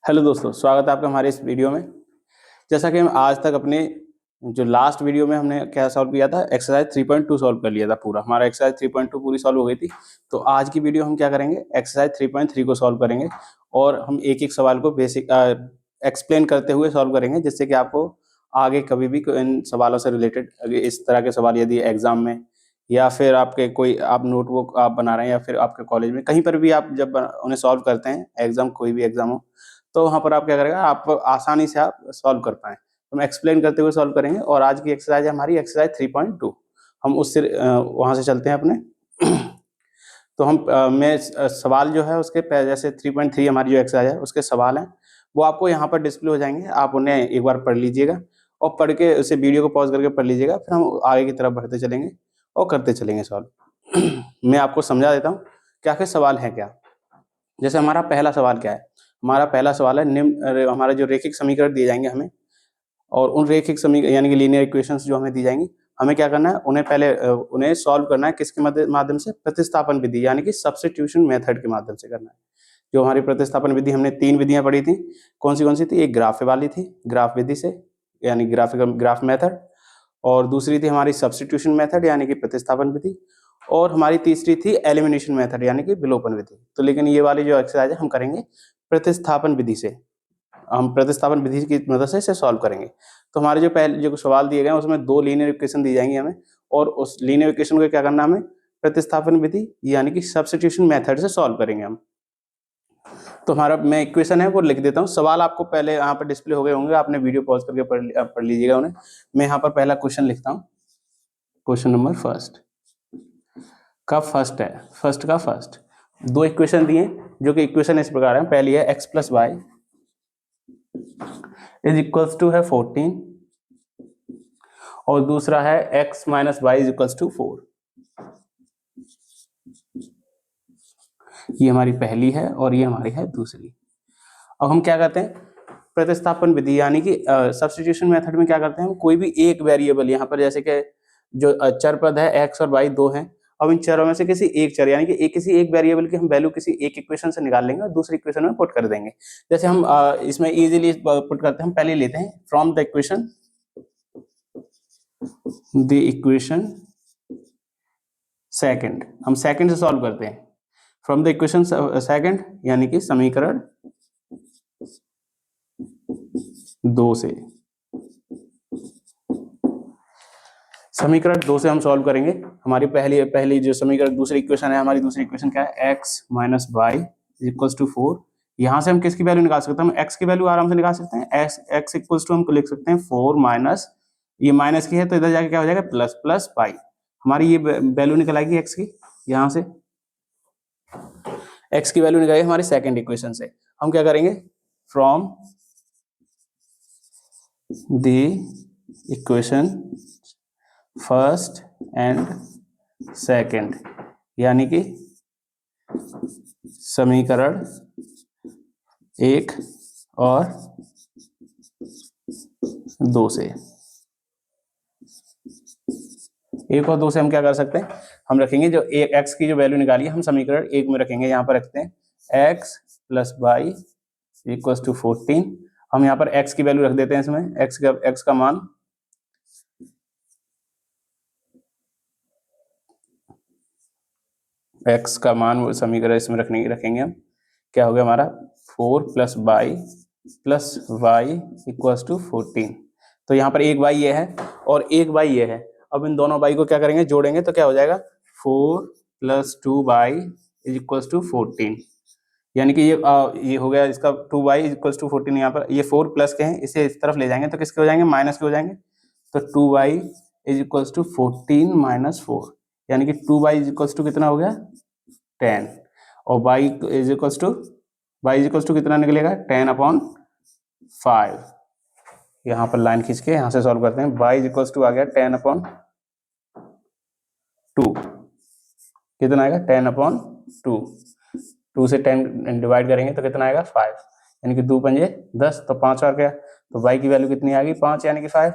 Hello दोस्तों, स्वागत है आपका हमारे इस वीडियो में। जैसा कि हम आज तक अपने जो लास्ट वीडियो में हमने क्या सॉल्व किया था, एक्सरसाइज 3.2 सॉल्व कर लिया था पूरा। हमारा एक्सरसाइज 3.2 पूरी सॉल्व हो गई थी। तो आज की वीडियो हम क्या करेंगे, एक्सरसाइज 3.3 को सॉल्व करेंगे और हम एक-एक सवाल को बेसिक एक्सप्लेन करते हुए सॉल्व करेंगे, जिससे कि आपको आगे कभी भी इन सवालों से रिलेटेड इस तरह के सवाल यदि एग्जाम में या फिर आपके कोई आप नोटबुक आप बना रहे हैं या फिर आपके कॉलेज में कहीं पर भी आप जब उन्हें सॉल्व करते हैं, एग्जाम कोई भी एग्जाम हो, तो वहाँ पर आप क्या करेगा, आप आसानी से आप सॉल्व कर पाएँ। तो हम एक्सप्लेन करते हुए सॉल्व करेंगे और आज की एक्सरसाइज है हमारी एक्सरसाइज 3.2। हम उससे वहाँ से चलते हैं अपने तो मैं सवाल जो है उसके जैसे 3.3 हमारी जो एक्सरसाइज है उसके सवाल हैं, वो आपको यहाँ पर डिस्प्ले हो जाएँगे। आप उन्हें एक बार पढ़ लीजिएगा और पढ़ के उसे वीडियो को पॉज़ करके पढ़ लीजिएगा, फिर हम आगे की तरफ बढ़ते चलेंगे और करते चलेंगे सॉल्व। मैं आपको समझा देता हूँ कि आखिर सवाल है क्या। जैसे हमारा पहला सवाल क्या है? हमारा पहला सवाल है हमारा जो रैखिक समीकरण दिए जाएँगे हमें और उन रैखिक यानी कि लीनियर इक्वेशंस जो हमें दी जाएँगी, हमें क्या करना है, उन्हें पहले उन्हें सॉल्व करना है किसके माध्यम से? प्रतिस्थापन विधि यानी कि सब्स्टिट्यूशन मेथड के माध्यम से करना है। जो हमारी प्रतिस्थापन विधि हमने 3 विधियाँ पढ़ी थी, कौन सी थी? एक ग्राफ वाली थी, ग्राफ विधि से यानी ग्राफ मेथड, और दूसरी थी हमारी सब्स्टिट्यूशन मेथड यानी कि प्रतिस्थापन विधि, और हमारी तीसरी थी एलिमिनेशन मेथड यानी कि विलोपन विधि। तो लेकिन ये वाली जो एक्सरसाइज है हम करेंगे प्रतिस्थापन विधि से। हम प्रतिस्थापन विधि की मदद से इसे सॉल्व करेंगे। तो हमारे जो पहले जो सवाल दिए गए हैं उसमें 2 लीनियर इक्वेशन दी जाएँगी हमें और उस लीनियर इक्वेशन को क्या करना है हमें? प्रतिस्थापन विधि यानी कि सब्स्टिट्यूशन मेथड से सॉल्व करेंगे हम। तो हमारा मैं इक्वेशन है वो लिख देता हूँ। सवाल आपको पहले यहाँ पर डिस्प्ले हो गए होंगे, आपने वीडियो पॉज़ करके पढ़ लीजिएगा उन्हें। मैं यहाँ पर पहला क्वेश्चन लिखता हूँ। क्वेश्चन नंबर फर्स्ट का फर्स्ट है, फर्स्ट का फर्स्ट। 2 इक्वेशन दिए जो कि इक्वेशन इस प्रकार है। पहली है x + y is equals to है 14 और दूसरा है x - y is equals to 4। ये हमारी पहली है और ये हमारी है दूसरी। अब हम क्या करते हैं, प्रतिस्थापन विधि यानी कि सब्स्टिट्यूशन मेथड में क्या करते हैं, हम कोई भी एक वेरिएबल यहाँ पर जैसे कि जो चर पद है x और y 2 हैं, अब इन चरों में से किसी एक चर यानी कि किसी एक वेरिएबल की हम वैल्यू किसी एक इक्वेशन से निकाल लेंगे और दूसरी इक्वेशन में पुट कर देंगे। जैसे हम इसमें इजीली पुट करते हैं, हम पहले लेते हैं फ्रॉम द इक्वेशन सेकंड। हम सेकंड से सॉल्व करते हैं फ्रॉम द इक्वेशन सेकंड यानी कि समीकरण 2 से। समीकरण 2 से हम सॉल्व करेंगे। हमारी पहली जो समीकरण दूसरी इक्वेशन है, हमारी दूसरी इक्वेशन क्या है? x - y is equals to 4। यहाँ से हम किसकी वैल्यू निकाल सकते हैं? हम x की वैल्यू आराम से निकाल सकते हैं। x इक्वल्स टू हम लिख सकते हैं 4 माइनस, ये माइनस की है तो इधर जाके क्या हो जाएगा? Plus y। हमारी ये वैल्यू निकल आएगी x की। यहाँ से x की वैल्यू निकालेंगे हमारी सेकंड इक्वेशन से। हम क्या करेंगे? From the equation first and second यानी कि समीकरण 1 और 2 से। 1 और 2 से हम क्या कर सकते हैं? हम रखेंगे जो x की जो वैल्यू निकाली है हम समीकरण 1 में रखेंगे। यहाँ पर रखते हैं x + y इक्वल्स टू 14। हम यहाँ पर x की वैल्यू रख देते हैं इसमें, x का मान x का मान वो समीकरण इसमें रखेंगे हम। क्या हो गया हमारा? 4 + y इक्वल्स टू 14। तो यहाँ पर एक y ये है और एक y ये है। अब इन दोनों y को क्या करेंगे? जोड़ेंगे तो क्या हो जाएगा? 4 + 2y इज इक्वल्स टू 14। यानी कि ये हो गया इसका 2y इज इक्वल्स टू 14। यहाँ पर ये 4 प्लस के हैं, इसे इस तरफ ले जाएंगे तो किसके हो जाएंगे? माइनस के हो जाएंगे। तो 2y इज इक्वल्स टू 14 - 4 यानी कि 2y इज इक्वल्स टू कितना हो गया? 10 और y इज इक्वल्स टू कितना निकलेगा? 10/5। यहाँ पर लाइन खींच के यहाँ से सॉल्व करते हैं। y इज इक्वल्स टू आ गया 10/2। कितना आएगा? 10/2। 2 से 10 डिवाइड करेंगे तो कितना आएगा? 5 यानी कि 2 पंजे 10 तो 5 आ गया। तो y की वैल्यू कितनी आ गई? 5 यानी कि 5।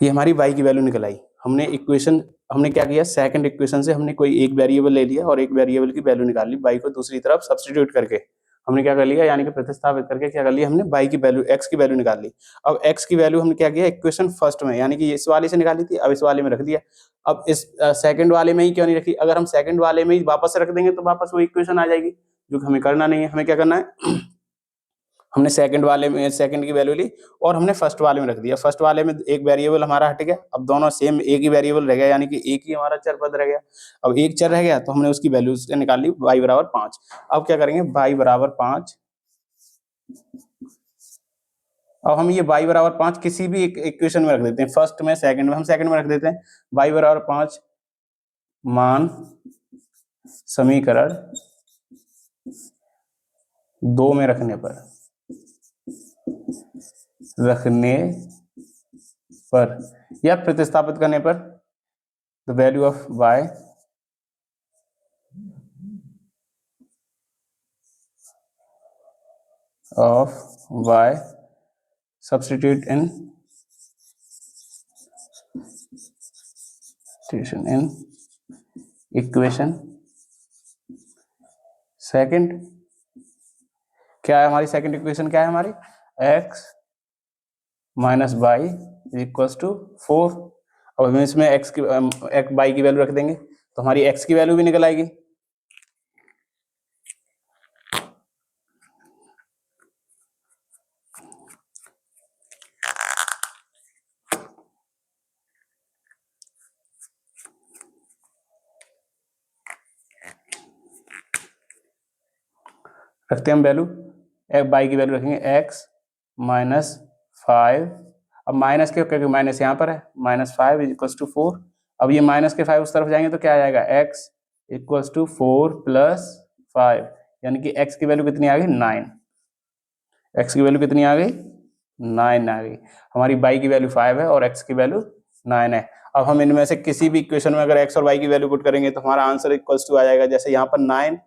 ये हमारी y की वैल्यू निकल आई। हमने क्या किया? सेकंड इक्वेशन से हमने कोई एक वेरिएबल ले लिया और एक वेरिएबल की वैल्यू निकाल ली y को दूसरी तरफ सब्स्टिट्यूट करके। हमने क्या कर लिया, यानी कि प्रतिस्थापित करके क्या कर लिया हमने, y की वैल्यू, x की वैल्यू निकाल ली। अब x की वैल्यू हमने क्या किया, इक्वेशन फर्स्ट में, यानी कि इस वाले से निकाली थी, अब इस वाले में रख दिया। अब इस सेकंड वाले में ही क्यों नहीं रखी, अगर हम सेकंड वाले में ही वापस रख देंगे तो वापस वो इक्वेशन आ जाएगी, जो हमें करना नहीं है। हमें क्या करना है, हमने सेकंड वाले में सेकंड की वैल्यू ली और हमने फर्स्ट वाले में रख दिया। फर्स्ट वाले में एक वेरिएबल हमारा हट गया, अब दोनों सेम एक ही वेरिएबल रह गया, यानी कि एक ही हमारा चर पद रह गया। अब एक चर रह गया तो हमने उसकी वैल्यू निकाल ली, y बराबर 5। अब क्या करेंगे, y बराबर 5, अब हम ये y बराबर 5 किसी भी एक इक्वेशन में रख देते हैं, फर्स्ट में, सेकंड में, हम सेकंड में रख देते हैं। y बराबर 5 मान समीकरण 2 में रखने पर या प्रतिस्थापित करने पर the value of y substitute in equation second. क्या है हमारी सेकंड इक्वेशन, क्या है हमारी, x minus y equals to 4। अब हम इसमें y की वैल्यू रख देंगे तो हमारी x की वैल्यू भी निकल आएगी। रखते हैं हम वैल्यू, y की वैल्यू रखेंगे x माइनस 5। अब माइनस के, क्योंकि माइनस यहाँ पर है, माइनस 5 इक्वल्स टू 4। अब ये माइनस के 5 उस तरफ जाएंगे तो क्या आ जाएगा, x इक्वल्स टू 4 प्लस 5, यानी कि x की वैल्यू कितनी आ गई, 9। x की वैल्यू कितनी आ गई, 9 आ गई। हमारी y की वैल्यू 5 है और x की वैल्यू 9 है। अब हम इनमें से किसी भी इक्वेशन में अगर x और y की वैल्यू पुट करेंगे तो हमारा आंसर इक्वल्स टू आ जाएगा, जैसे यहाँ पर 9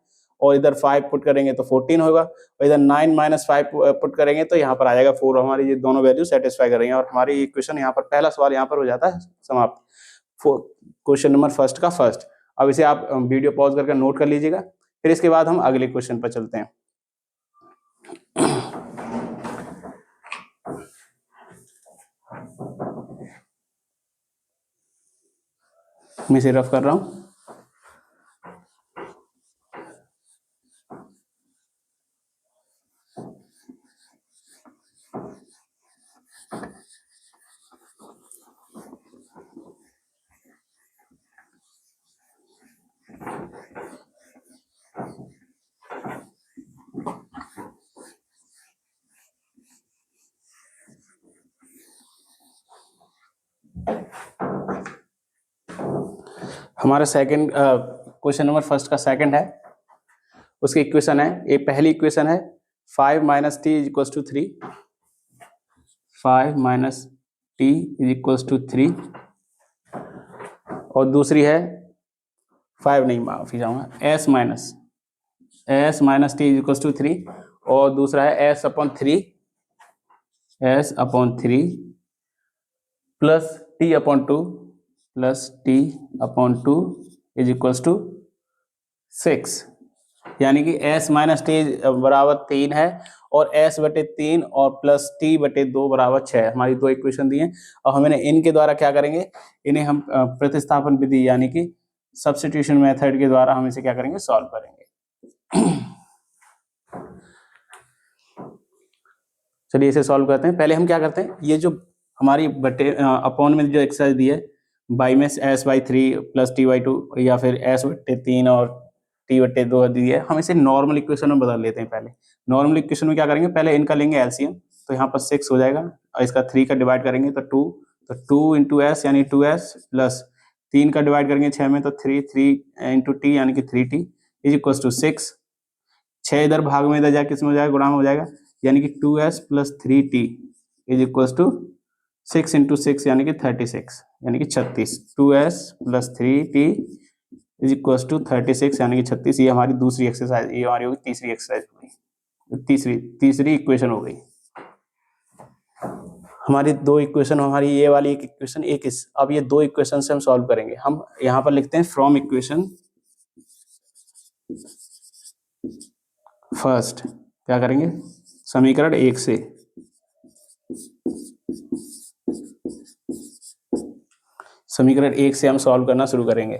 और इधर 5 पुट करेंगे तो 14 होगा, और इधर 9 माइनस 5 पुट करेंगे तो यहाँ पर आ जाएगा 4। हमारी ये दोनों वैल्यू सेटिस्फाई करेंगे और हमारी इक्वेशन यहाँ पर, पहला सवाल यहाँ पर हो जाता है समाप्त, क्वेश्चन नंबर फर्स्ट का फर्स्ट। अब इसे आप वीडियो पॉज करके नोट कर लीजिएगा, फिर इसके बाद हम अगले क्वेश्चन पर चलते हैं। मैं इसे रफ कर रहा हूं। हमारा सेकंड क्वेश्चन नंबर फर्स्ट का सेकंड है, उसकी इक्वेशन है, ये पहली इक्वेशन है 5 minus t is equals to 3, 5 minus t is equals to 3, और दूसरी है 5 नहीं, माफी जाऊंगा, s minus t is equals to 3, और दूसरा है s upon 3 plus t upon 2 is equals to 6, यानी कि s माइनस टी बराबर 3 है और s बटे 3 और प्लस t बटे 2 बराबर 6। हमारी दो इक्वेशन दी हैं और हम इन्हें इनके द्वारा क्या करेंगे, इन्हें हम प्रतिस्थापन विधि यानी कि सब्स्टिट्यूशन मेथड के द्वारा हम इसे क्या करेंगे, सॉल्व करेंगे। चलिए इसे सॉल्व करते हैं। पहले हम क्या करते हैं, ये जो हमारी बटे अपॉन में जो एक्सरसाइज दी है, बाई में s/3 प्लस t/2 या फिर s बटे 3 और t बटे 2 दी है, हम इसे नॉर्मल इक्वेशन में बदल लेते हैं। पहले नॉर्मल इक्वेशन में क्या करेंगे, पहले इनका लेंगे एलसीएम, तो यहाँ पर 6 हो जाएगा और इसका 3 का डिवाइड करेंगे तो 2, तो 2 इंटू एस यानी 2s प्लस 3 का डिवाइड करेंगे 6 में तो 3 इंटू टी यानी कि 3t इज इक्वल टू 6। 6 इधर भाग में इधर जाए किस में हो जाएगा, गुणा में हो जाएगा, यानी कि 2s plus 3t is equal to 6 into 6 यानी कि 36, यानी कि 36। 2s plus 3t is equal to 36 यानी कि 36। ये हमारी दूसरी एक्सरसाइज, ये हमारी होगी तीसरी एक्सरसाइज होगी, तीसरी इक्वेशन हो गई। हमारी दो इक्वेशन, हमारी ये वाली एक इक्वेशन, एक इस, अब ये दो इक्वेशन से हम सॉल्व करेंगे। हम यहाँ पर लिखते हैं फ्रॉम इक्वेशन फर्स्ट क्या करेंगे, समीकरण 1 से हम सॉल्व करना शुरू करेंगे।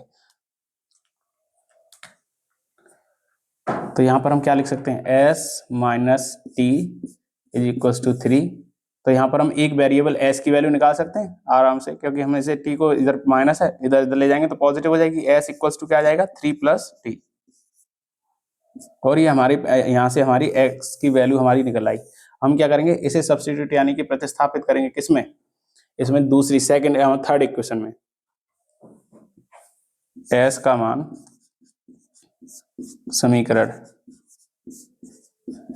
तो यहाँ पर हम क्या लिख सकते हैं, s minus t is equals to 3। तो यहाँ पर हम एक वेरिएबल s की वैल्यू निकाल सकते हैं आराम से, क्योंकि हम इसे t को इधर माइनस है, इधर इधर ले जाएंगे तो पॉजिटिव हो जाएगी। s इक्वल्स टू क्या आ जाएगा, 3 प्लस टी। और ये हमारी यहाँ से हमारी x की वैल्यू हमारी निकल आई। हम क्या करेंगे, इसे सब्स्टिट्यूट यानी कि प्रतिस्थापित करेंगे किसमें, इसमें दूसरी सेकंड थर्ड इक्वेशन में। s का मान समीकरण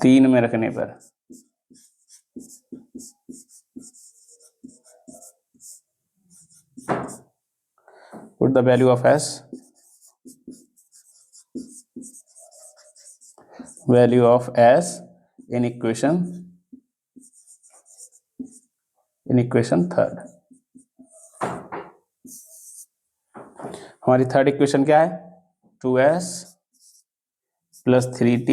3 में रखने पर put the value of s in equation third. हमारी थर्ड इक्वेशन क्या है, 2s plus 3t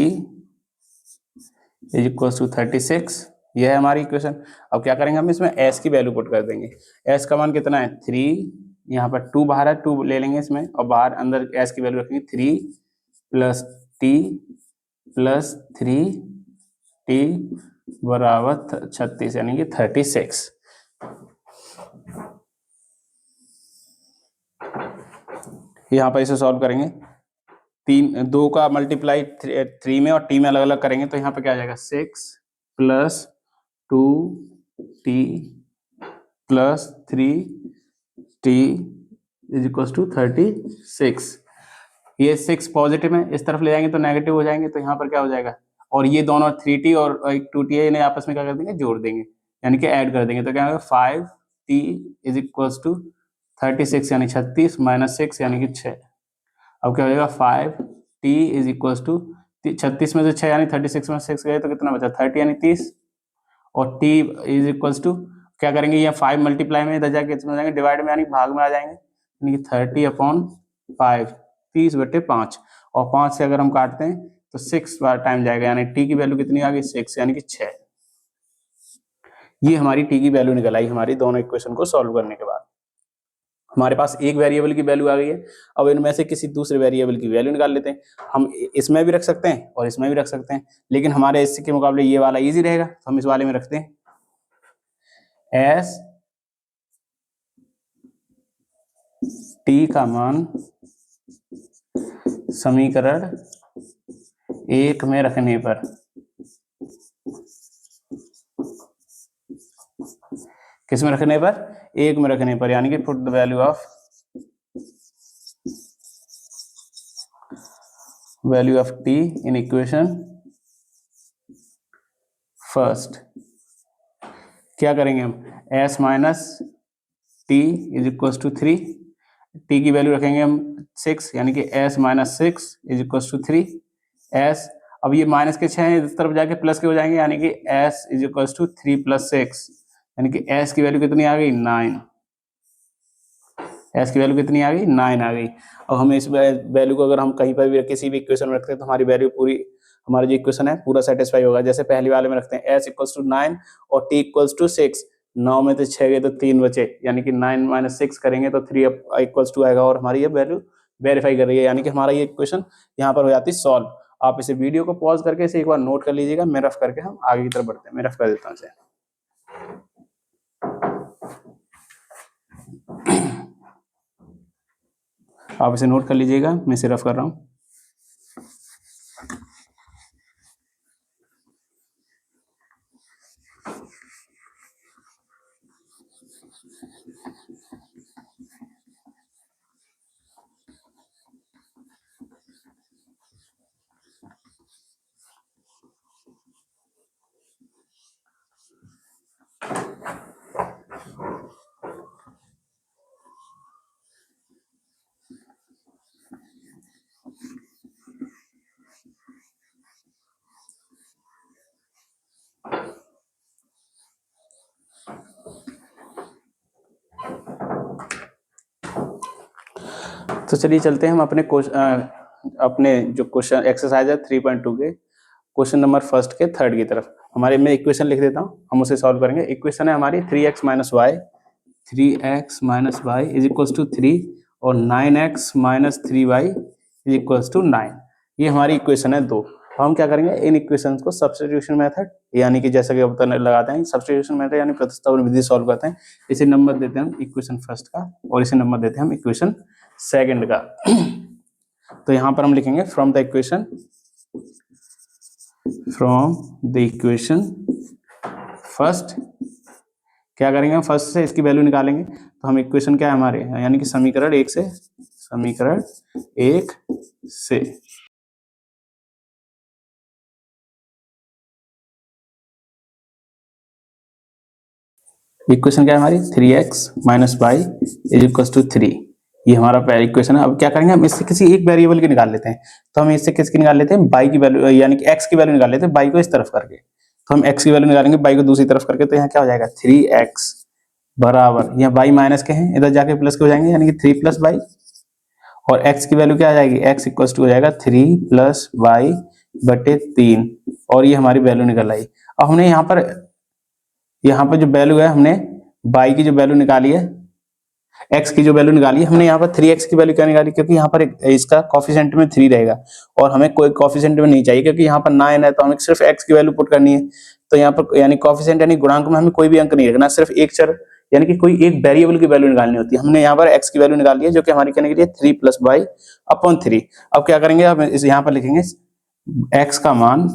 is equal to 36। यह है हमारी इक्वेशन। अब क्या करेंगे, हम इसमें s की वैल्यू पुट कर देंगे। s का मान कितना है, 3, यहाँ पर 2 बाहर है, 2 ले लेंगे इसमें, और बाहर अंदर s की वैल्यू रखेंगे 3 प्लस t प्लस 3t बराबर 36 यानी कि 36। यहाँ पर इसे सॉल्व करेंगे, 2 का मल्टीप्लाई 3 में और t में अलग अलग करेंगे, तो यहाँ पे क्या आ जाएगा, 6 plus 2t plus 3t is equal to 36। ये 6 पॉजिटिव है, इस तरफ ले जाएंगे तो नेगेटिव हो जाएंगे, तो यहाँ पर क्या हो जाएगा, और ये दोनों 3t और 2t है, इन्हें आपस में क्या कर देंगे, जोड़ देंगे, यानी कि ऐड कर देंगे। तो क्या होगा, 5t इज इक्वल टू 36 यानी 36 माइनस 6 यानी कि 6। अब क्या हो जाएगा, 5t इज इक्वल टू 36 में से 6 यानी 36 में 6 गए तो कितना बचा, 30 यानी 30। और t इज इक्वल टू क्या करेंगे, ये 5 मल्टीप्लाई में इधर जाके इसमें जाएंगे, डिवाइड में यानी भाग में आ जाएंगे, यानी कि 30/5 30/5। और 5 से अगर हम काटते हैं तो 6 बार टाइम जाएगा, यानी t की वैल्यू कितनी आ गई, 6 यानी कि 6। ये हमारी t की वैल्यू निकल आई हमारी दोनों इक्वेशन को सॉल्व करने के बाद। हमारे पास एक वेरिएबल की वैल्यू आ गई है। अब इनमें से किसी दूसरे वेरिएबल की वैल्यू निकाल लेते हैं। हम इसमें भी रख सकते हैं और इसमें भी रख सकते हैं, लेकिन हमारे इसके मुकाबले ये वाला इजी रहेगा, तो हम इस वाले में रखते हैं। एस टी का मान समीकरण 1 में रखने पर किस में रखने पर, 1 में रखने पर, यानी कि put the value of t in equation first. क्या करेंगे हम, s minus t is equal to 3, t की वैल्यू रखेंगे हम 6, यानी कि s minus 6 is equal to 3 s। अब ये माइनस के 6 हैं, इस तरफ जाके प्लस के हो जाएंगे, यानी कि s is equal to 3 plus 6, यानी कि s की वैल्यू कितनी आ गई, 9। s की वैल्यू कितनी आ गई, 9 आ गई। अब हमें इस वैल्यू को अगर हम कहीं पर भी किसी भी इक्वेशन में रखते हैं तो हमारी वैल्यू पूरी, हमारा जो इक्वेशन है पूरा सेटिस्फाई होगा। जैसे पहले वाले में रखते हैं s इक्वल्स टू 9 और t इक्वल्स टू 6, 9 में से 6 गए तो 3 बचे, यानी कि 9 माइनस 6 करेंगे तो 3 इक्वल्स टू आएगा, और हमारी ये वैल्यू वेरीफाई कर रही है, यानी कि हमारा ये इक्वेशन यहाँ पर हो जाती है सॉल्व। आप इसे वीडियो को पॉज करके इसे एक बार नोट कर लीजिएगा, मैं रफ करके हम आगे की तरफ बढ़ते हैं। मैं रफ कर देता हूँ इसे। आप इसे नोट कर लीजिएगा, मैं इसे रफ कर रहा हूँ। तो चलिए चलते हैं हम अपने जो क्वेश्चन एक्सरसाइज है 3.2 के क्वेश्चन नंबर फर्स्ट के थर्ड की तरफ। हमारे मैं इक्वेशन लिख देता हूँ, हम उसे सॉल्व करेंगे। इक्वेशन है हमारी 3x minus y is equals to 3 और 9x minus 3y is equals to 9। ये हमारी इक्वेशन है 2। हम क्या करेंगे, इन इक्वेशंस को सब्स्टिट्यूशन मेथड यानी कि जैसा कि अब लगाते हैं सब्स्टिट्यूशन मेथड यानी प्रतिस्थापन विधि सॉल्व करते हैं। इसे नंबर देते हैं हम इक्वेशन फर्स्ट का और इसे नंबर देते हैं हम इक्वेशन सेकंड का। तो यहाँ पर हम लिखेंगे फ्रॉम द इक्वेशन फर्स्ट, क्या करेंगे हम फर्स्ट से इसकी वैल्यू निकालेंगे। तो हम इक्वेशन क्या है हमारे यानी कि समीकरण एक से इक्वेशन क्या है हमारी 3x minus y is equal to 3। ये हमारा पहला इक्वेशन है। अब क्या करेंगे हम इससे किसी एक वेरिएबल की निकाल लेते हैं। तो हम इससे किसकी निकाल लेते हैं, y की वैल्यू यानी कि x की वैल्यू निकाल लेते हैं y को इस तरफ करके। तो हम x की वैल्यू निकालेंगे y को दूसरी तरफ करके। तो यहाँ क्या हो जाएगा 3x बराबर, यहाँ y माइनस के हैं इधर जाके प्लस के हो जाएंगे यानी कि 3 प्लस y और x की वैल्यू क्या आ जाएगी x इक्वल टू हो जाएगा 3 प्लस y बटे 3 और ये हमारी वैल्यू निकल आई। अब हमने यहाँ पर जो वैल्यू है हमने y की जो वैल्यू निकाली है, x की जो वैल्यू निकाली है हमने यहाँ पर 3x की वैल्यू क्या निकाली, क्योंकि यहाँ पर इसका कोफिशिएंट में 3 रहेगा और हमें कोई कोफिशिएंट में नहीं चाहिए क्योंकि यहाँ पर 9 है तो हमें सिर्फ x की वैल्यू पुट करनी है। तो यहाँ पर यानी कोफिशिएंट यानी गुणांक में हमें कोई भी अंक नहीं रखना, सिर्फ एक चर यानी कि कोई एक वेरिएबल की वैल्यू निकालनी होती है। हमने यहाँ पर x की वैल्यू निकाली है जो कि हमारी कहने के लिए 3 प्लस y अपॉन 3। अब क्या करेंगे, हम इस यहाँ पर लिखेंगे x का मान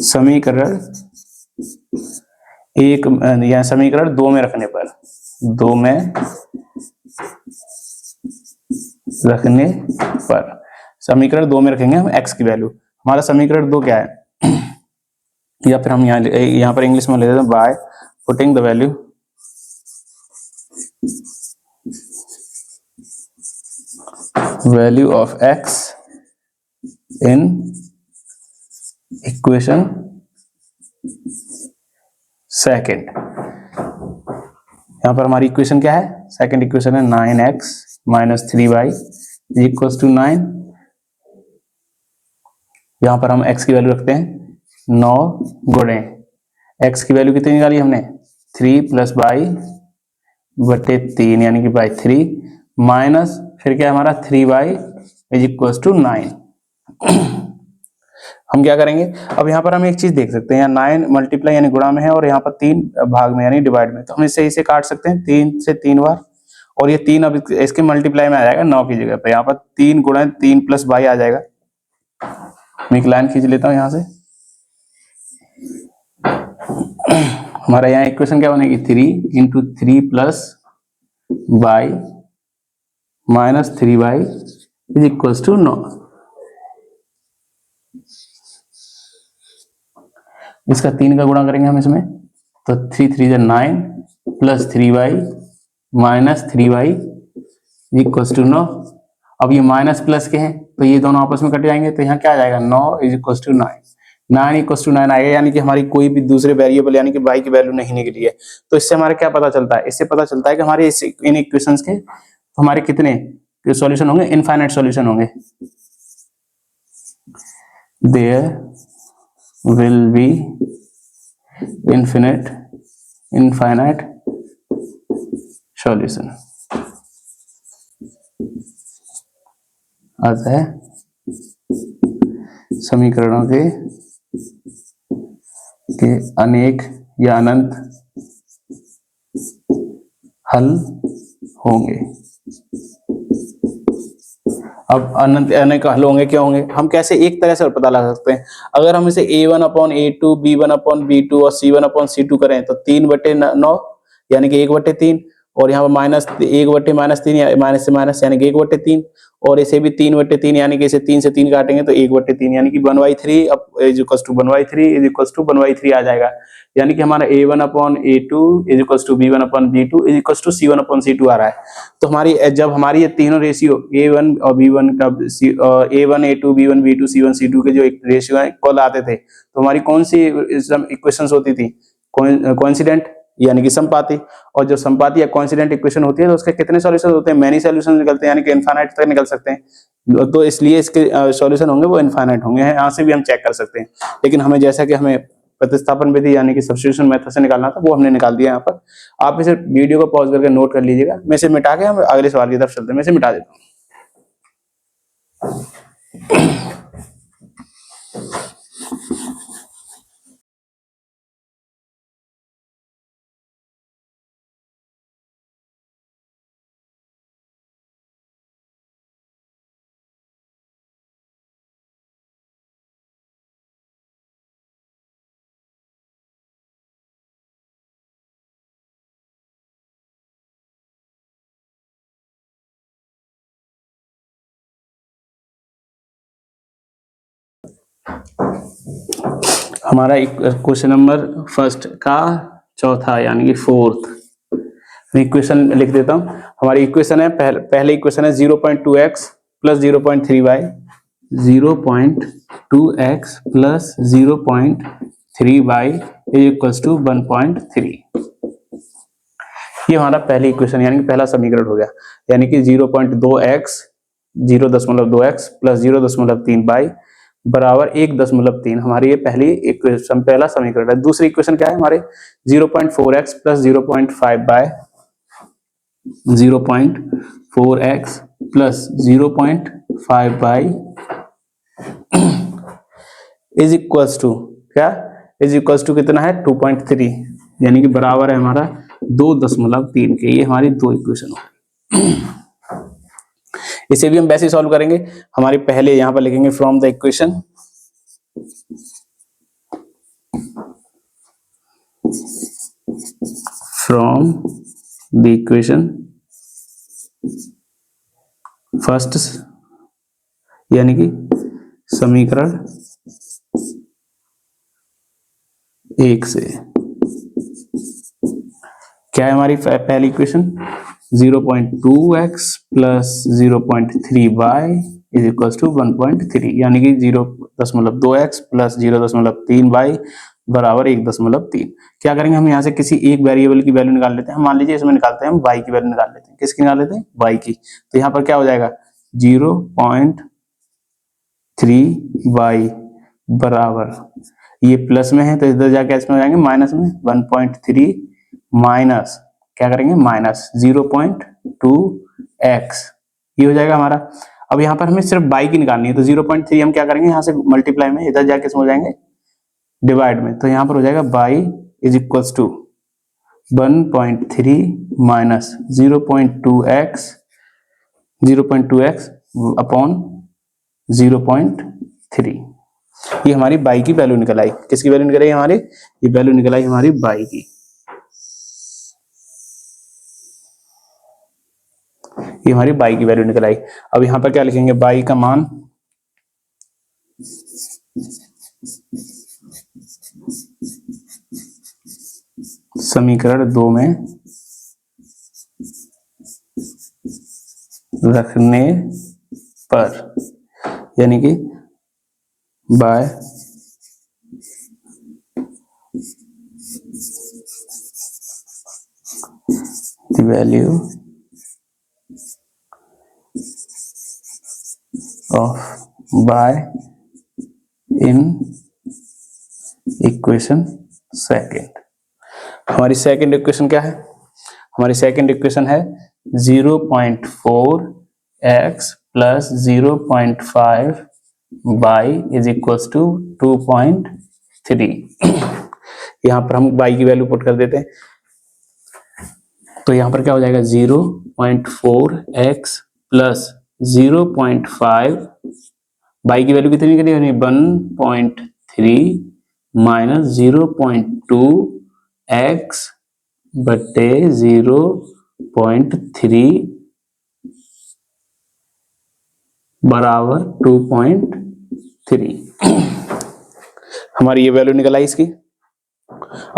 समीकरण एक या समीकरण 2 में रखने पर समीकरण 2 में रखेंगे हम x की वैल्यू। हमारा समीकरण 2 क्या है या फिर हम यहाँ पर इंग्लिश में ले देते हैं by putting the value of x in equation second. यहाँ पर हमारी इक्वेशन क्या है, सेकेंड इक्वेशन है 9x minus 3y is equal to 9। यहाँ पर हम x की वैल्यू रखते हैं 9 गुणे x की वैल्यू कितनी निकाली हमने 3 प्लस y बटे 3 यानी कि बाई 3 माइनस फिर क्या हमारा 3y इज इक्वल टू 9। हम क्या करेंगे, अब यहाँ पर हम एक चीज देख सकते हैं, 9 मल्टीप्लाई यानी गुणा में है और यहाँ पर 3 भाग में यानी डिवाइड में। तो हम इसे काट सकते हैं 3 से 3 बार और ये 3 अब इसके मल्टीप्लाई में आ जाएगा 9 की जगह पे। यहाँ पर 3 गुणा 3 प्लस y आ जाएगा। मैं एक लाइन खींच लेता हूँ यहाँ से। हमारा यहाँ इक्वेशन क्या बनेगी 3 into 3 plus y minus 3y is equal to 9। इसका 3 का गुणा करेंगे हम इसमें तो 3 3 जा 9 plus 3y minus 3y equal to 9। अब ये माइनस प्लस के हैं तो ये दोनों आपस में कट जाएंगे तो यहाँ क्या आ जाएगा 9 is equal to 9 equal to 9 आएगा यानी कि हमारी कोई भी दूसरे वेरिएबल यानी कि y की वैल्यू नहीं निकली है। तो इससे हमारे क्या पता चलता है, इससे पता चलता है कि हमारे इन इक्वेशंस के हमारे कितने सॉल्यूशन होंगे, इनफाइनाइट सॉल्यूशन होंगे। There will be infinite solution। अतः समीकरणों के अनेक या अनंत हल होंगे। अब अनेक हल होंगे क्यों होंगे, हम कैसे एक तरह से पता लगा सकते हैं। अगर हम इसे a1 upon a2 b1 upon b2 और c1 अपॉन c2 करें तो 3/9 यानी कि 1/3 और यहाँ पर माइनस 1/-3 माइनस से माइनस यानी कि 1/3 और इसे भी 3/3 यानी कि इसे 3 से 3 काटेंगे तो 1/3 यानी कि 1/3 इज इक्वल टू 1/3 आ जाएगा। यानी कि हमारा a1 upon a2 is equal to b1 upon b2 is equal to c1 upon c2 आ रहा है। तो हमारी जब हमारी ये तीनों रेशियो a1 और b1 का a1 a2 b1 b2 c1 c2 के जो एक रेशियो है इक्वल आते थे तो हमारी कौन सी इक्वेशंस होती थी, कोइंसिडेंट यानी कि समपाती, और जो समपाती या कोइंसिडेंट इक्वेशन होती है तो उसके कितने सॉल्यूशन होते हैं, मैनी सॉल्यूशन निकलते हैं, यानी कि इनफाइनाइट तक निकल सकते हैं। तो इसलिए इसके सॉल्यूशन होंगे वो इनफाइनाइट होंगे, यहाँ से भी हम चेक कर सकते हैं। लेकिन हमें जैसा कि हमें प्रतिस्थापन विधि यानी कि सब्स्टिट्यूशन मेथड से निकालना था वो हमने निकाल दिया यहाँ पर। आप इसे वीडियो को पॉज करके नोट कर लीजिएगा। मैं इसे मिटा के हम अगले सवाल की तरफ चलते हैं। मैं इसे मिटा देता हूँ। हमारा क्वेश्चन नंबर फर्स्ट का चौथा यानी कि फोर्थ इक्वेशन लिख देता हूं। हमारी इक्वेशन है पहले इक्वेशन है 0.2x plus 0.3y, 0.2x plus 0.3y is equals to 1.3। ये हमारा पहली इक्वेशन यानी कि पहला समीकरण हो गया, यानी कि 0.2x 0.2x प्लस 0.3y बराबर 1.3। हमारी ये पहली इक्वेशन पहला समीकरण है। दूसरी इक्वेशन क्या है हमारे 0.4x plus 0.5y 0.4x plus 0.5y is equals to क्या, इज इक्वल्स टू कितना है 2.3, यानी कि बराबर है हमारा 2.3 के। ये हमारी दो इक्वेशन हो। इसे भी हम वैसे सॉल्व करेंगे। हमारी पहले यहां पर लिखेंगे from the equation, from the equation first यानी कि समीकरण एक से। क्या है हमारी पहली equation 0.2x plus 0.3y is equal to 1.3, यानी कि 0.2x प्लस 0.3y बराबर 1.3। क्या करेंगे हम यहाँ से किसी एक वेरिएबल की वैल्यू निकाल लेते हैं। मान लीजिए इसमें निकालते हैं हम y की वैल्यू निकाल लेते हैं। किसकी निकाल लेते हैं, y की। तो यहाँ पर क्या हो जाएगा 0.3y बराबर, ये प्लस में है तो इधर जाके इसमें हो जाएंगे माइनस में, 1.3 माइनस क्या करेंगे माइनस 0.2x, ये हो जाएगा हमारा। अब यहाँ पर हमें सिर्फ y की निकालनी है तो 0.3 हम क्या करेंगे यहाँ से मल्टीप्लाई में, इधर जाके इसमें हो जाएंगे डिवाइड में, तो यहाँ पर हो जाएगा y is equals to 1.3 minus 0.2x upon 0.3। ये हमारी y की वैल्यू निकल आई। किसकी वैल्यू निकल आई हमारी, ये वैल्यू निकल आई हमारी y की। ये हमारी y की वैल्यू निकल आई। अब यहां पर क्या लिखेंगे, y का मान समीकरण 2 में रखने पर, यानी कि by the value of y in equation second. हमारी सेकेंड इक्वेशन क्या है, हमारी सेकेंड इक्वेशन है 0.4x plus 0.5y is equals to 2.3। यहां पर हम y की वैल्यू पुट कर देते हैं, तो यहां पर क्या हो जाएगा 0.4x प्लस 0.5, y की वैल्यू कितनी निकली, 1.3 माइनस 0.2x बटे 0.3 बराबर 2.3। हमारी ये वैल्यू निकल आई इसकी।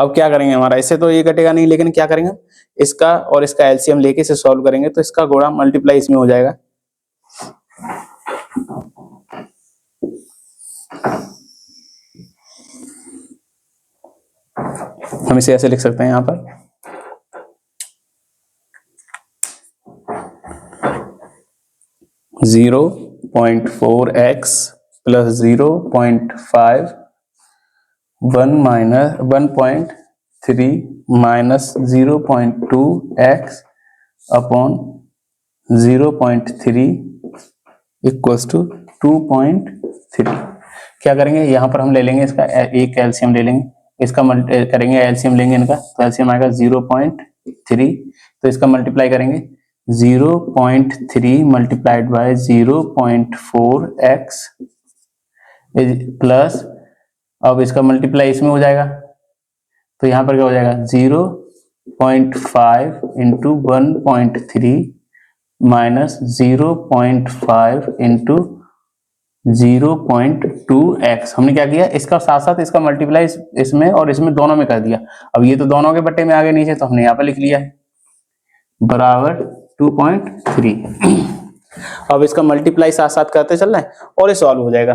अब क्या करेंगे, हमारा इससे तो ये कटेगा नहीं, लेकिन क्या करेंगे इसका और इसका एलसीएम लेके इसे सॉल्व करेंगे, तो इसका गुणा मल्टीप्लाई इसमें हो जाएगा। हम इसे ऐसे लिख सकते हैं यहाँ पर 0.4x plus 0.5 1.3 minus 0.2x upon 0.3 equals to 2.3। क्या करेंगे, यहाँ पर हम ले लेंगे इसका एक एलसीएम ले लेंगे, इसका करेंगे एलसीएम लेंगे इनका, तो एलसीएम आएगा 0.3, तो इसका मल्टीप्लाई करेंगे 0.3 मल्टीप्लाइड बाय 0.4x प्लस, अब इसका मल्टीप्लाई इसमें हो जाएगा, तो यहाँ पर क्या हो जाएगा 0.5 इंटू 1.3 माइनस 0.5 इंटू 0.2x। हमने क्या किया, इसका साथ साथ इसका मल्टीप्लाई इसमें और इसमें दोनों में कर दिया। अब ये तो दोनों के बट्टे में आ गए नीचे, तो हमने यहाँ पर लिख लिया है बराबर 2.3। अब इसका मल्टीप्लाई साथ साथ करते चल रहे हैं और ये सॉल्व हो जाएगा।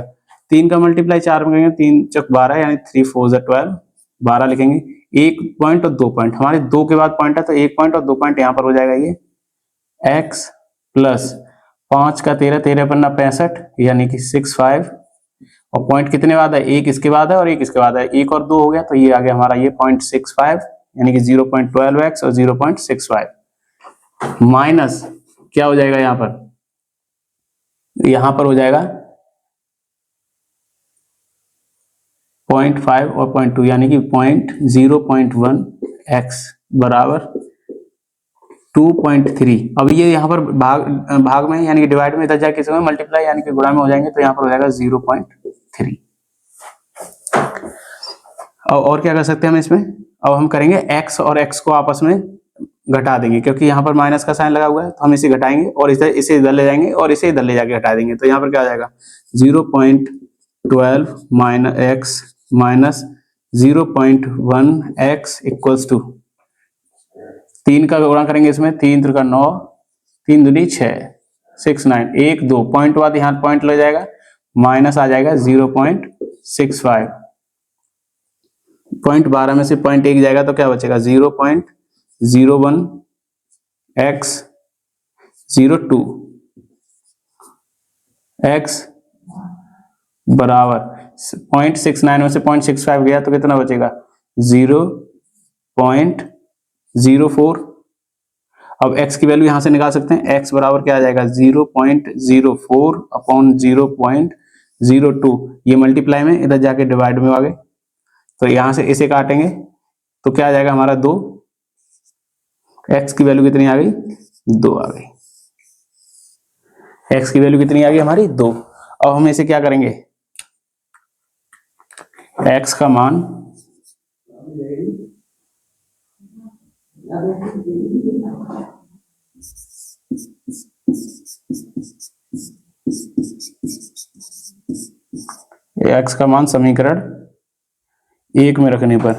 3 का मल्टीप्लाई 4 में करेंगे, 3 चौक 12 यानी 3 4 12, 12 लिखेंगे, 1 पॉइंट और 2 पॉइंट, हमारे 2 के बाद पॉइंट है तो 1 पॉइंट और 2 पॉइंट यहाँ पर हो जाएगा ये x प्लस 5 का 13, 13 पन्ना 65 यानी कि 65, और पॉइंट कितने बाद है, एक इसके बाद है और एक इसके बाद है, 1 और 2 हो गया, तो ये आ गया हमारा ये 0.65 यानी कि 0.12x और 0.65 माइनस क्या हो जाएगा यहाँ पर हो जाएगा 0.5 और 0.2 यानी कि 0.1x बराबर 2.3। अब ये यहाँ पर भाग में यानी कि डिवाइड में, इधर जाके इसमें मल्टीप्लाई यानी कि गुणा में हो जाएंगे, तो यहाँ पर हो जाएगा 0.3। और क्या कर सकते हैं हम इसमें, अब हम करेंगे x और x को आपस में घटा देंगे, क्योंकि यहाँ पर माइनस का साइन लगा हुआ है, तो हम इसे घटाएंगे और इसे इधर ले जाएंगे और इसे इधर ले जाके घटा देंगे, तो यहाँ पर क्या आ जाएगा 0.12 minus x minus 0.1x equals to 3 का गुणा करेंगे इसमें, 3 3 का 9, 3 दूनी 6, 6 9, 1 2 पॉइंट बाद यहाँ पॉइंट लग जाएगा, माइनस आ जाएगा 0.65, पॉइंट 12 में से पॉइंट 1 जाएगा तो क्या बचेगा 0.01x 02x बराबर 0.69 में से 0.65 गया तो कितना बचेगा 0.04। अब x की वैल्यू यहां से निकाल सकते हैं, x बराबर क्या आ जाएगा 0.04 अपॉन 0.02, ये मल्टीप्लाई में इधर जाके डिवाइड में आ गए, तो यहां से इसे काटेंगे तो क्या आ जाएगा हमारा 2, x की वैल्यू कितनी आ गई 2 आ गई, x की वैल्यू कितनी आ गई हमारी 2। अब हम इसे क्या करेंगे, x का मान x का मान समीकरण 1 में रखने पर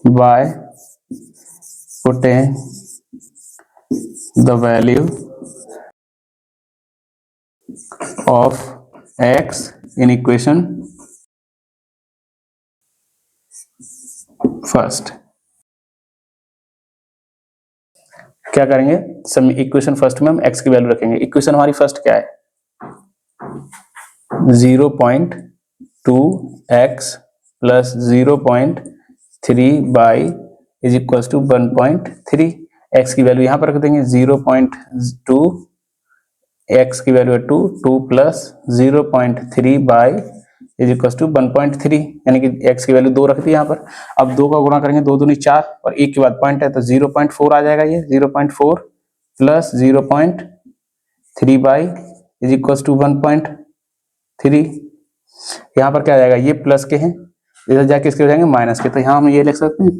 by putting the value of x in equation first. क्या करेंगे, इक्वेशन फर्स्ट में हम x की वैल्यू रखेंगे। इक्वेशन हमारी फर्स्ट क्या है 0.2x plus 0.3 y is equal to 1.3। x की वैल्यू यहां पर रख देंगे 0.2, x की वैल्यू है 2, 2 plus 0.3 y is equal to 1.3 यानी कि x की वैल्यू 2 रख दी यहाँ पर। अब 2 का गुणा करेंगे, 2 दूनी 4 और 1 के बाद पॉइंट है तो 0.4 आ जाएगा, ये 0.4 plus 0.3 y is equal to 1.3। यहाँ पर क्या आ जाएगा, ये प्लस के हैं, इधर जाके इसके हो जाएंगे माइनस के, तो यहाँ हम ये लिख सकते हैं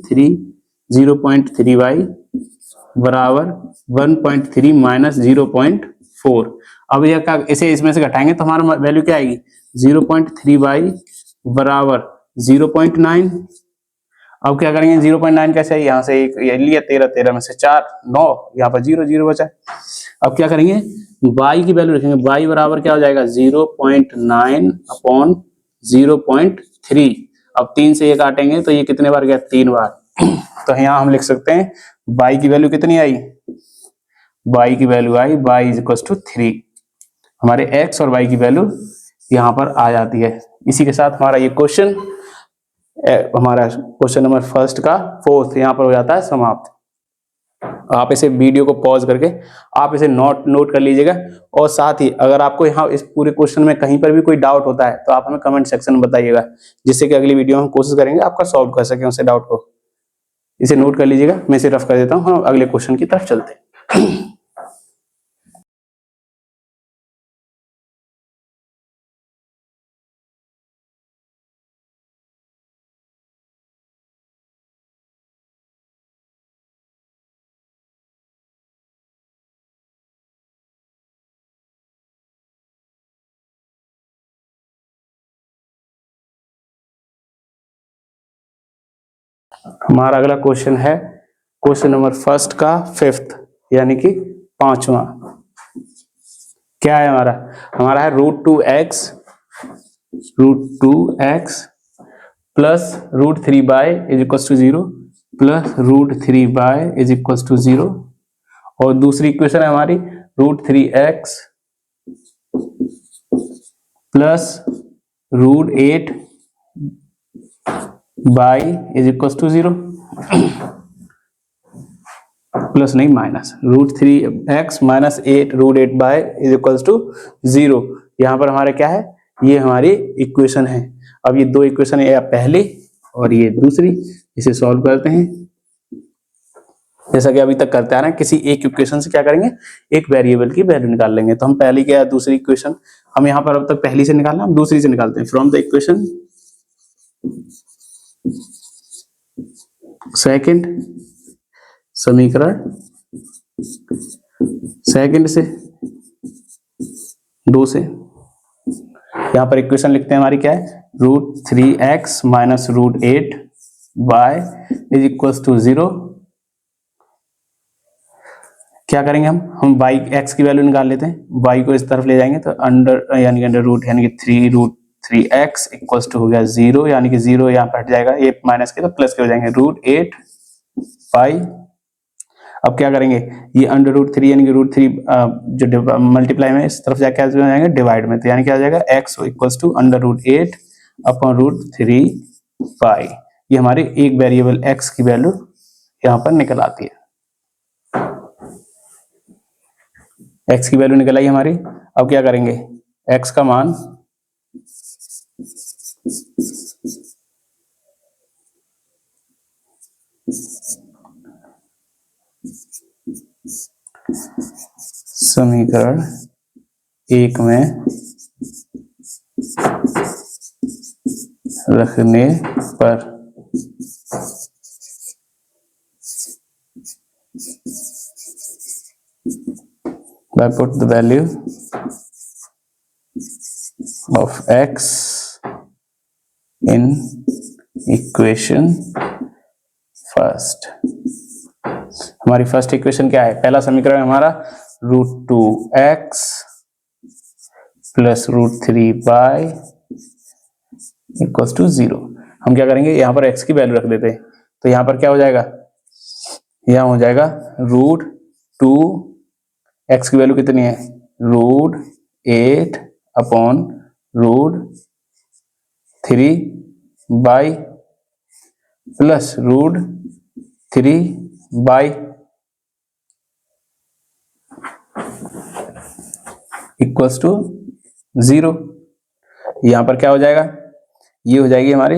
0.3 बाई बराबर 1.3 माइनस 0.4। अब यह क्या, इसे इसमें से घटाएंगे तो हमारा वैल्यू क्या आएगी 0.3 बाई बराबर 0.9। अब क्या करेंगे 0.9 कैसे है, यहाँ से एक लिया 13, 13 में से 4 9, यहाँ पर 0 0 बचा। अब क्या करेंगे y की वैल्यू रखेंगे, y बराबर क्या हो जाएगा 0.9 अपॉन 0.3। अब 3 से ये काटेंगे तो ये कितने बार गया, 3 बार। तो यहाँ हम लिख सकते हैं y की वैल्यू कितनी आई, y की वैल्यू आई y इज इक्वल टू 3। हमारे x और y की वैल्यू यहाँ पर आ जाती है। इसी के साथ हमारा ये क्वेश्चन, हमारा क्वेश्चन नंबर फर्स्ट का फोर्थ यहाँ पर हो जाता है समाप्त। आप इसे वीडियो को पॉज करके आप इसे नोट कर लीजिएगा। और साथ ही अगर आपको यहाँ इस पूरे क्वेश्चन में कहीं पर भी कोई डाउट होता है तो आप हमें कमेंट सेक्शन में बताइएगा, जिससे कि अगली वीडियो में हम कोशिश करेंगे आपका सॉल्व कर सकें उसे डाउट को। इसे नोट कर लीजिएगा, मैं इसे रफ कर देता हूँ, हम अगले क्वेश्चन की तरफ चलते हैं। हमारा अगला क्वेश्चन है क्वेश्चन नंबर फर्स्ट का फिफ्थ, यानी कि पांचवा। क्या है हमारा, हमारा है √2x plus √3y is equal to 0 plus √3y is equal to 0। और दूसरी इक्वेशन है हमारी √3x plus √8y is equal to 0, plus नहीं minus √3x minus 8√8y is equal to 0। यहाँ पर हमारे क्या है, ये हमारी इक्वेशन है। अब ये दो इक्वेशन है, पहली और ये दूसरी, इसे सॉल्व करते हैं जैसा कि अभी तक करते आ रहे हैं। किसी एक इक्वेशन से क्या करेंगे, एक वेरिएबल की वैल्यू निकाल लेंगे। तो हम पहली क्या, दूसरी इक्वेशन, हम यहाँ पर अब तक पहली से निकालना, हम दूसरी से निकालते हैं। फ्रॉम द इक्वेशन सेकंड, समीकरण सेकंड से, 2 से। यहाँ पर इक्वेशन लिखते हैं हमारी क्या है, √3x minus √8y is equal to 0। क्या करेंगे हम y x की वैल्यू निकाल लेते हैं। y को इस तरफ ले जाएंगे तो अंडर यानी कि अंडर रूट यानी कि 3√3x इक्वल टू हो गया 0, यानी कि 0 यहाँ पर हट जाएगा, ये माइनस के तो प्लस के हो जाएंगे √8y। अब क्या करेंगे, ये अंडर √3 यानी कि √3 जो मल्टीप्लाई में इस तरफ जाके हो जाएंगे डिवाइड में, तो यानी क्या हो जाएगा x equal to under √8 upon √3y। ये हमारी एक वेरिएबल x की वैल्यू यहाँ पर निकल आती है। x की वैल्यू निकल आई हमारी। अब क्या करेंगे, x का मान समीकरण 1 में रखने पर I put the value of x in equation first। हमारी फर्स्ट इक्वेशन क्या है, पहला समीकरण हमारा √2x plus √3y equal to 0। हम क्या करेंगे, यहाँ पर x की वैल्यू रख देते हैं, तो यहाँ पर क्या हो जाएगा, यहाँ हो जाएगा √2, x की वैल्यू कितनी है, √8 upon √3y plus √3y equals to 0। यहां पर क्या हो जाएगा, ये हो जाएगी हमारी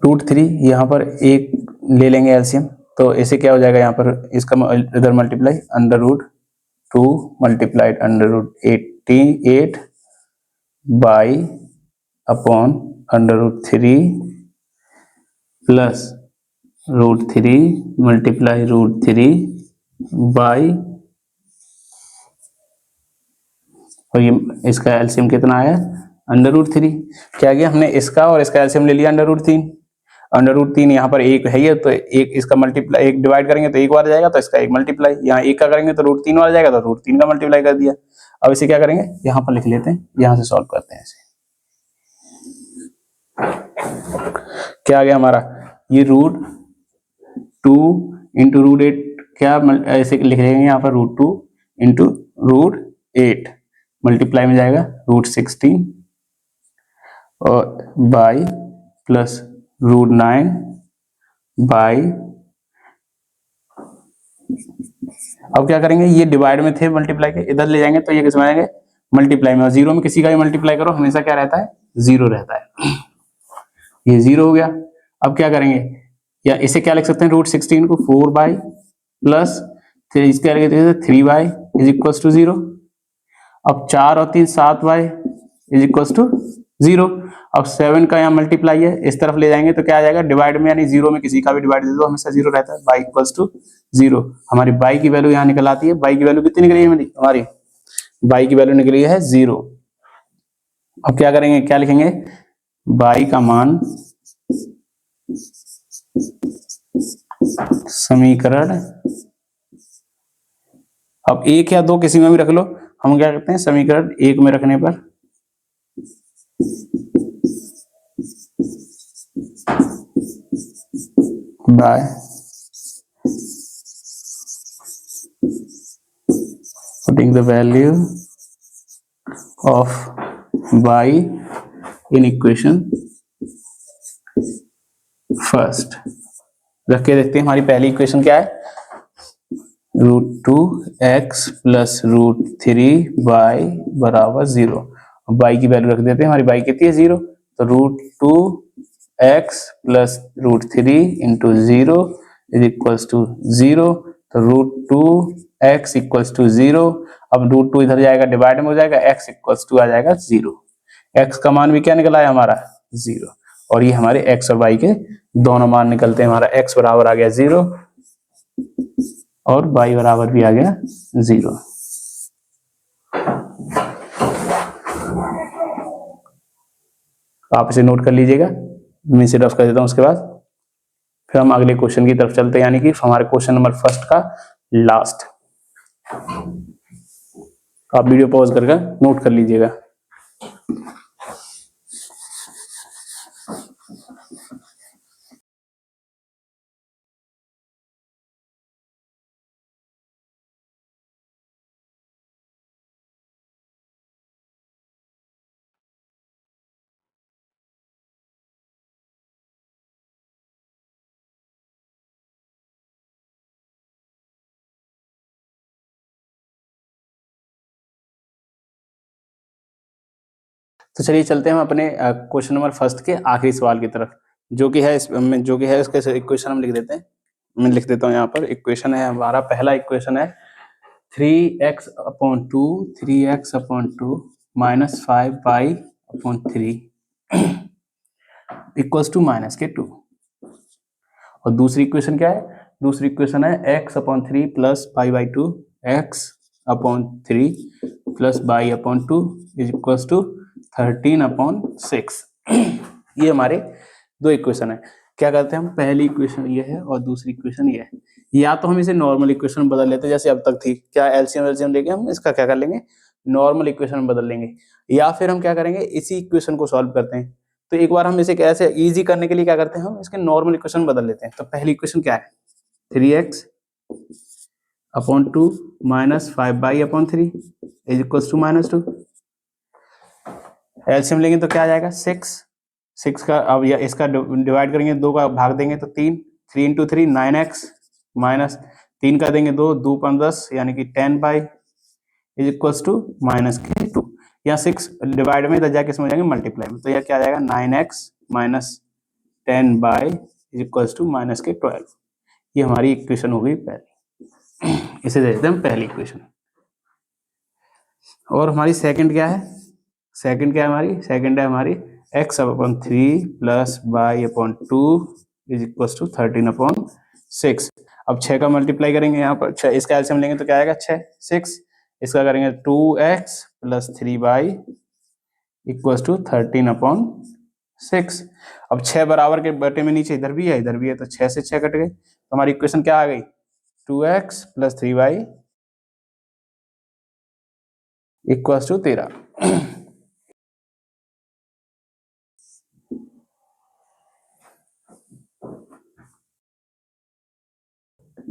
√3, यहां पर एक ले लेंगे एलसीएम, तो ऐसे क्या हो जाएगा, यहाँ पर इसका इधर multiply √2 multiplied √8 by upon √3 plus √3 multiply √3 by, और ये इसका एलसीएम कितना आया, √3। क्या गया, हमने इसका और इसका एलसीएम ले लिया √3। √3 यहाँ पर एक है ये, तो एक इसका मल्टीप्लाई, एक डिवाइड करेंगे तो एक बार जाएगा, तो इसका एक मल्टीप्लाई, यहाँ एक का करेंगे तो √3 बार जाएगा, तो √3 का मल्टीप्लाई कर दिया। अब इसे क्या करेंगे, यहाँ पर लिख लेते हैं, यहाँ से सॉल्व करते हैं इसे। क्या आ गया हमारा, ये √2 इंटू √8, क्या ऐसे लिख लेंगे यहाँ पर, √2 इंटू √8 मल्टीप्लाई में जाएगा √16 और बाई प्लस √9 बाई, अब क्या करेंगे, ये डिवाइड में थे मल्टीप्लाई के, इधर ले जाएंगे तो ये किस में आएंगे, मल्टीप्लाई में, और जीरो में किसी का भी मल्टीप्लाई करो हमेशा क्या रहता है, जीरो रहता है। ये जीरो हो गया। अब क्या करेंगे, या इसे क्या लिख सकते हैं, √16 को 4 बाई प्लस फिर इसके आगे 3 बाई इज इक्वल टू 0। अब 4 और 3 7 बाई इज इक्वल टू 0। अब 7 का यहाँ मल्टीप्लाई है, इस तरफ ले जाएंगे तो क्या आ जाएगा, डिवाइड में, यानी जीरो में किसी का भी डिवाइड दे दो हमेशा जीरो रहता है, बाई इक्वल टू 0। हमारी बाई की वैल्यू यहाँ निकल आती है, बाई की वैल्यू कितनी निकली है हमारी, बाई की वैल्यू निकली है 0। अब क्या करेंगे, क्या लिखेंगे, बाई का मान समीकरण, अब 1 या 2 किसी में भी रख लो, हम क्या करते हैं समीकरण 1 में रखने पर bye putting the value of y in equation first, रख के देखते हैं हमारी पहली इक्वेशन क्या है, √2x प्लस √3y बराबर 0। y की वैल्यू रख देते हैं, हमारी y कितनी है 0, तो √2x plus √3 into 0 is equal to 0, तो √2x इक्वल टू 0। अब √2 इधर जाएगा डिवाइड में हो जाएगा, x इक्वल टू आ जाएगा 0। x का मान भी क्या निकला है हमारा 0, और ये हमारे x और y के दोनों मान निकलते हैं, हमारा x बराबर आ गया 0 और y बराबर भी आ गया 0। आप इसे नोट कर लीजिएगा, मैं इसे रफ कर देता हूं, उसके बाद फिर हम अगले क्वेश्चन की तरफ चलते हैं, यानी कि हमारे क्वेश्चन नंबर फर्स्ट का लास्ट। आप वीडियो पॉज करके नोट कर लीजिएगा। तो चलिए चलते हैं हम अपने क्वेश्चन नंबर फर्स्ट के आखिरी सवाल की तरफ, जो कि है इसका इक्वेशन हम लिख देते हैं, मैं लिख देता हूँ यहाँ पर। इक्वेशन है हमारा, पहला इक्वेशन है 3x/2 3x/2 minus 5y/3 equals to -2। और दूसरी इक्वेशन क्या है, दूसरी इक्वेशन है x/3 plus y/2 x/3 plus y/2 is equals to 13/6। ये हमारे दो इक्वेशन है। क्या करते हैं हम, पहली इक्वेशन ये है और दूसरी इक्वेशन ये है, या तो हम इसे नॉर्मल इक्वेशन बदल लेते हैं जैसे अब तक थी, क्या एलसीएम लेके हम इसका क्या कर लेंगे, नॉर्मल इक्वेशन बदल लेंगे, या फिर हम क्या करेंगे इसी इक्वेशन को सॉल्व करते हैं। तो एक बार हम इसे कैसे इजी करने के लिए क्या करते हैं, हम इसके नॉर्मल इक्वेशन बदल लेते हैं। तो पहली इक्वेशन क्या है, 3x/2 minus 5y/3 is equal to -2। LCM लेंगे तो क्या आ जाएगा 6 का, अब या इसका डिवाइड करेंगे, 2 का भाग देंगे तो 3 3 × 3 9x माइनस 3 का देंगे 2 2 5 10 यानी कि 10y इज इक्वल टू -2। या 6 डिवाइड में इधर जाके इसमें हो जाएंगे मल्टीप्लाई में, तो यह क्या आ जाएगा 9x minus 10y is equal to -12। ये हमारी इक्वेशन हो गई पहली, इसे दे देते हैं पहली इक्वेशन। और हमारी सेकंड क्या है, सेकंड क्या है हमारी, सेकंड है हमारी x/3 plus y/2 is equal to 13/6। अब 6 का मल्टीप्लाई करेंगे यहाँ पर, 6 इसका एलसीएम लेंगे तो क्या आएगा 6, इसका करेंगे 2x plus 3y equal to 13/6। अब 6 बराबर के बटे में नीचे इधर भी है इधर भी है, तो 6 से 6 कट गए, तो हमारी इक्वेशन क्या आ गई, 2x plus 3y equals to 13।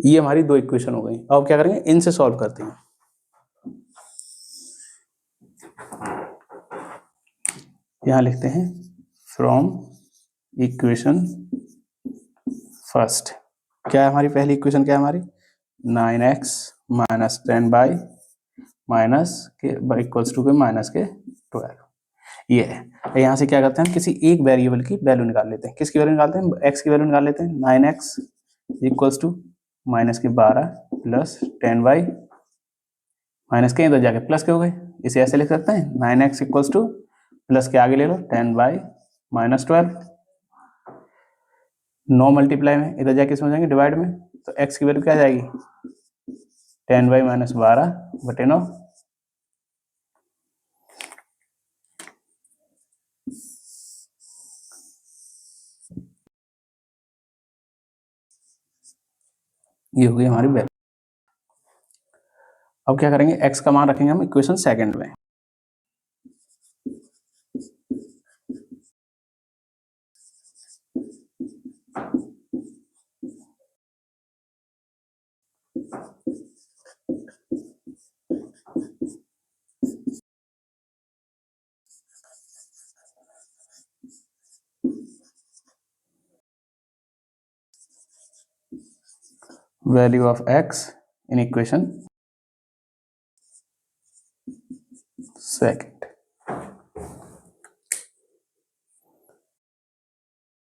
ये हमारी दो इक्वेशन हो गई। अब क्या करेंगे, इनसे सॉल्व करते हैं। यहां लिखते हैं फ्रॉम इक्वेशन फर्स्ट। क्या है हमारी पहली इक्वेशन, क्या है हमारी 9x माइनस 10y माइनस के इक्वल्स टू के माइनस के 12, ये है। यहाँ से क्या करते हैं, हम किसी एक वेरिएबल की वैल्यू निकाल लेते हैं। किसकी वैल्यू निकालते हैं, x की वैल्यू निकाल लेते हैं। 9x इक्वल्स टू माइनस के 12 प्लस 10y माइनस के इधर जाके प्लस के हो गए। इसे ऐसे लिख सकते हैं 9x इक्वल्स टू प्लस के आगे ले लो 10y माइनस 12। 9 मल्टीप्लाई में इधर जाके इसमें हो जाएंगे डिवाइड में, तो x की वैल्यू क्या आ जाएगी 10y माइनस 12 बटे 9। ये हो गई हमारी वैल्यू। अब क्या करेंगे, x का मान रखेंगे हम इक्वेशन सेकंड में। Value of x in equation second.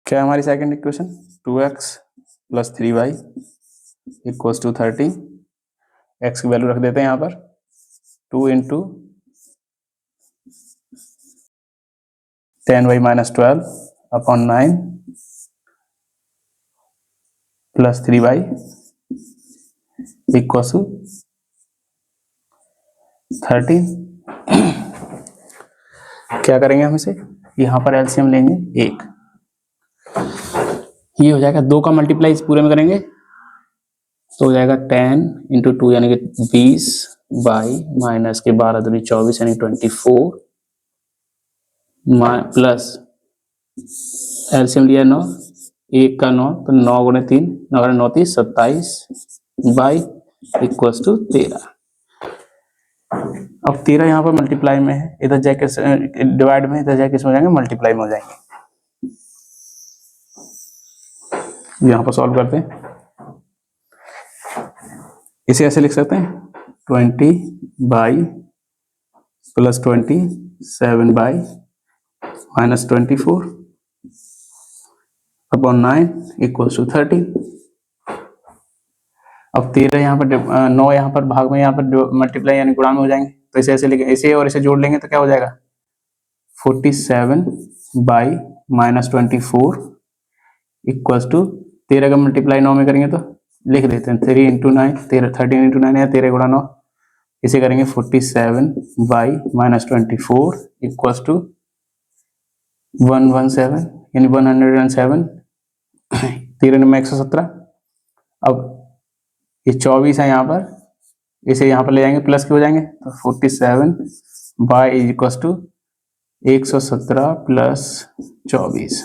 क्या है हमारी second equation, 2x plus 3y equals to 13। x की वैल्यू रख देते हैं यहाँ पर 2 into 10y minus 12 upon 9 plus 3y equals to 13। क्या करेंगे हम इसे, यहाँ पर एलसीएम लेंगे 1, ये हो जाएगा 2 का मल्टीप्लाई इस पूरे में करेंगे तो हो जाएगा 10 इंटू 2 यानी कि 20 बाई माइनस के 12 दूनी 24 यानी 24 प्लस एलसीएम लिया 9, 1 का 9 तो 9 गुणे 3 9 9 30 27 बाई इक्वल्स टू 13। अब 13 यहाँ पर मल्टीप्लाई में है, इधर जाके डिवाइड में, इधर जाके इसमें जाएंगे मल्टीप्लाई में हो जाएंगे। यहाँ पर सॉल्व करते हैं, इसे ऐसे लिख सकते हैं 20 by plus 27 by minus 24 upon 9 equals to 30। अब 13 यहाँ पर 9 यहाँ पर भाग में, यहाँ पर मल्टीप्लाई यानी गुणा में हो जाएंगे, तो इसे ऐसे लिखें, इसे और इसे जोड़ लेंगे तो क्या हो जाएगा 47 बाई माइनस 24 इक्वल्स टू 13 का मल्टीप्लाई 9 में करेंगे तो लिख देते हैं 3 इंटू 9 13 इंटू 9 है 13 गुणा 9, इसे करेंगे 47 बाई माइनस 24 इक्वल्स टू 117 यानी 107 13 में 117। अब ये 24 है यहाँ पर, इसे यहाँ पर ले जाएंगे प्लस के हो जाएंगे तो 47 बाई इक्वल्स टू 117 प्लस 24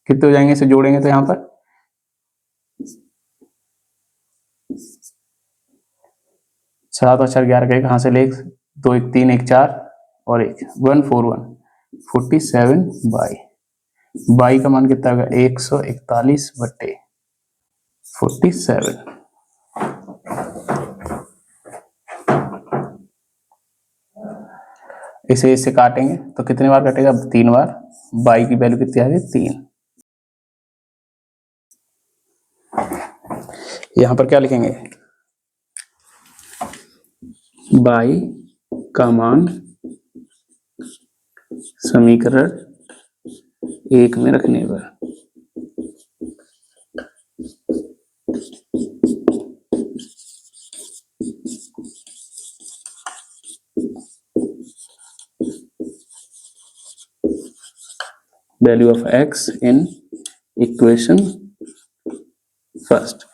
कितने हो जाएंगे, इसे जोड़ेंगे तो यहाँ पर 7 और 4 11 का कहाँ से ले, 2 1 3 1 4 और 1 141 47 बाई का मान कितना होगा 141 बटे 47। इसे काटेंगे तो कितने बार कटेगा 3 बार, बाई की वैल्यू कितनी आ गई 3। यहां पर क्या लिखेंगे, बाई का मान समीकरण 1 में रखने पर value of x in equation first.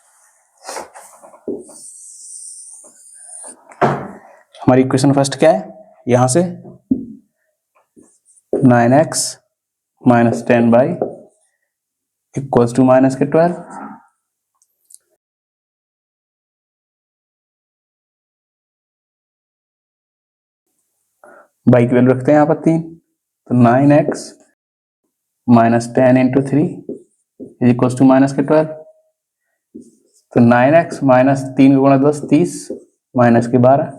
हमारी इक्वेशन फर्स्ट क्या है, यहां से 9x minus 10 equals to minus के 12। बाई की वैल्यू रखते हैं यहाँ पर 3, तो 9x minus 10 into 3 is equals to minus के 12। तो 9x माइनस 3 गुणा 10 30 माइनस के 12।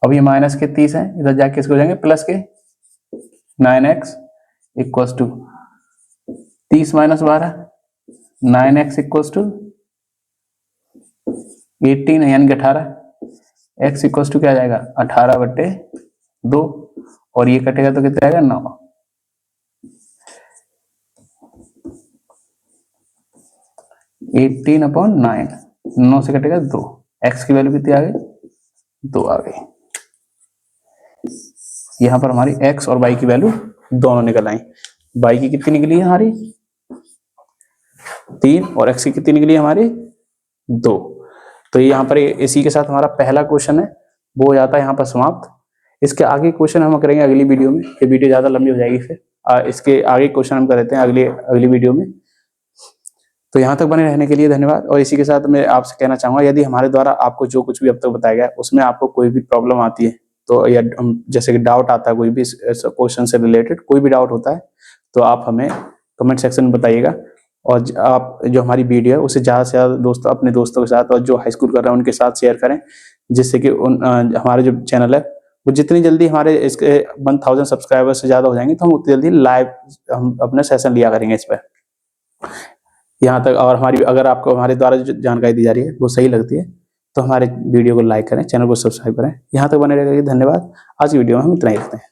अब ये माइनस के 30 है, इधर जाके इसको हो जाएंगे प्लस के। 9x equals to 30 minus 12, 9x equals to 18 है यानी कि 18। x इक्वल्स टू क्या आ जाएगा 18/2 और ये कटेगा तो कितना आएगा 9। एटीन अपॉन 9, 9 से कटेगा 2। x की वैल्यू कितनी आ गई 2 आ गई। यहां पर हमारी x और y की वैल्यू दोनों निकल आई। y की कितनी निकली है हमारी 3 और x की कितनी निकली है हमारी 2। तो यहाँ पर इसी के साथ हमारा पहला क्वेश्चन है वो हो जाता है यहाँ पर समाप्त। इसके आगे क्वेश्चन हम करेंगे अगली वीडियो में, ये वीडियो ज्यादा लंबी हो जाएगी फिर। इसके आगे क्वेश्चन हम कर देते हैं अगली वीडियो में। तो यहाँ तक बने रहने के लिए धन्यवाद। और इसी के साथ मैं आपसे कहना चाहूंगा यदि हमारे द्वारा आपको जो कुछ भी अब तक बताया गया उसमें आपको कोई भी प्रॉब्लम आती है तो या जैसे कि डाउट आता है कोई भी क्वेश्चन से रिलेटेड कोई भी डाउट होता है तो आप हमें कमेंट सेक्शन में बताइएगा। और आप जो हमारी वीडियो है उसे ज़्यादा से ज़्यादा अपने दोस्तों के साथ और जो हाई स्कूल कर रहे हैं उनके साथ शेयर करें, जिससे कि हमारे जो चैनल है वो जितनी जल्दी हमारे इसके 1000 सब्सक्राइबर से ज़्यादा हो जाएंगे तो हम उतनी जल्दी लाइव हम अपना सेशन लिया करेंगे इस पर। यहाँ तक और अगर आपको हमारे द्वारा जो जानकारी दी जा रही है वो सही लगती है तो हमारे वीडियो को लाइक करें, चैनल को सब्सक्राइब करें। यहाँ तक बने रहेगा। धन्यवाद। आज की वीडियो में हम इतना ही रखते हैं।